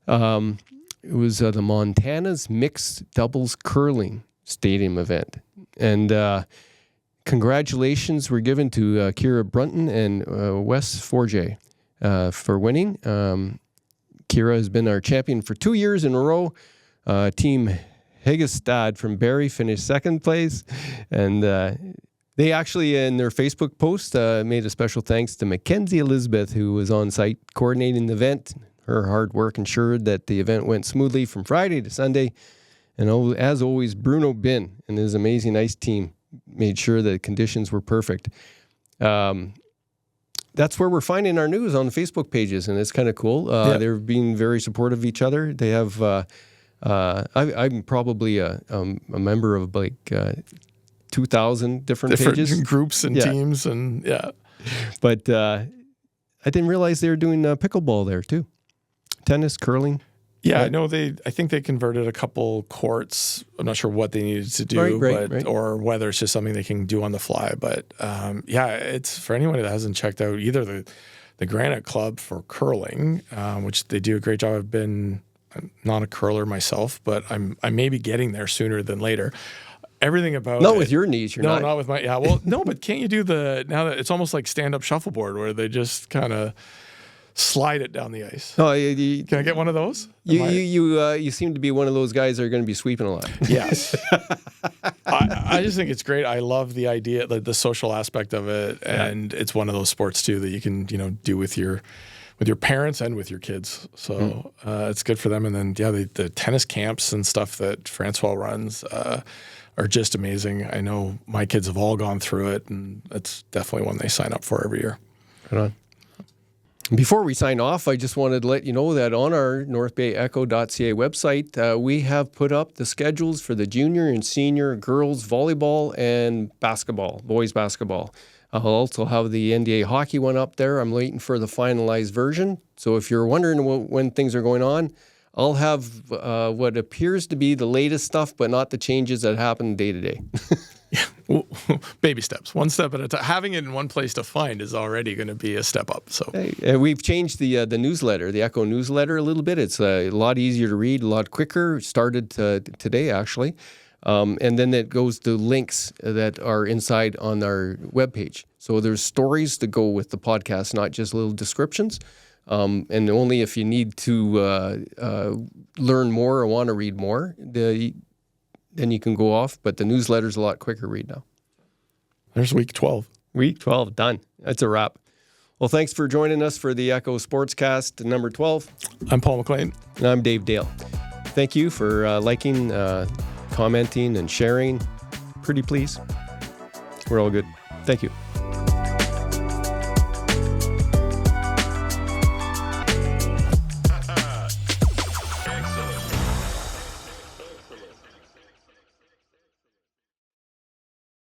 It was the Montana's Mixed Doubles Curling Stadium event. And congratulations were given to Kira Brunton and Wes Forget for winning. Kira has been our champion for 2 years in a row. Team Hegestad from Barrie finished second place. And they actually, in their Facebook post, made a special thanks to Mackenzie Elizabeth, who was on site coordinating the event. Her hard work ensured that the event went smoothly from Friday to Sunday. And as always, Bruno Bin and his amazing ice team made sure that conditions were perfect. That's where we're finding our news on the Facebook pages, and it's kind of cool. They're being very supportive of each other. They have, I'm probably a member of like 2,000 different pages. Groups and teams, and But I didn't realize they were doing pickleball there too. Tennis, curling. Yeah, no, I think they converted a couple courts. I'm not sure what they needed to do, right. or whether it's just something they can do on the fly. But it's for anyone that hasn't checked out either the Granite Club for curling, which they do a great job. I'm not a curler myself, but I may be getting there sooner than later. Everything about not with your knees, you're not. No, not with my. Yeah, well, no, but can't you do now that it's almost like stand-up shuffleboard where they just kind of slide it down the ice? Oh, can I get one of those? You seem to be one of those guys that are going to be sweeping a lot. Yes. I just think it's great. I love the idea, the social aspect of it, and it's one of those sports too that you can do with your parents and with your kids. So it's good for them. And then the tennis camps and stuff that Francois runs are just amazing. I know my kids have all gone through it, and it's definitely one they sign up for every year. Right on. Before we sign off, I just wanted to let you know that on our northbayecho.ca website, we have put up the schedules for the junior and senior girls volleyball and basketball, boys basketball. I'll also have the NDA hockey one up there. I'm waiting for the finalized version. So if you're wondering when things are going on, I'll have what appears to be the latest stuff, but not the changes that happen day to day. Well, baby steps, one step at a time. Having it in one place to find is already going to be a step up. So we've changed the newsletter, the Echo newsletter, a little bit. It's a lot easier to read, a lot quicker. It started today, actually. And then it goes to links that are inside on our webpage. So there's stories to go with the podcast, not just little descriptions. And only if you need to learn more or want to read more, then you can go off. But the newsletter's a lot quicker read now. There's week 12. Week 12, done. That's a wrap. Well, thanks for joining us for the Echo Sportscast number 12. I'm Paul McLean. And I'm Dave Dale. Thank you for liking, commenting, and sharing. Pretty please. We're all good. Thank you.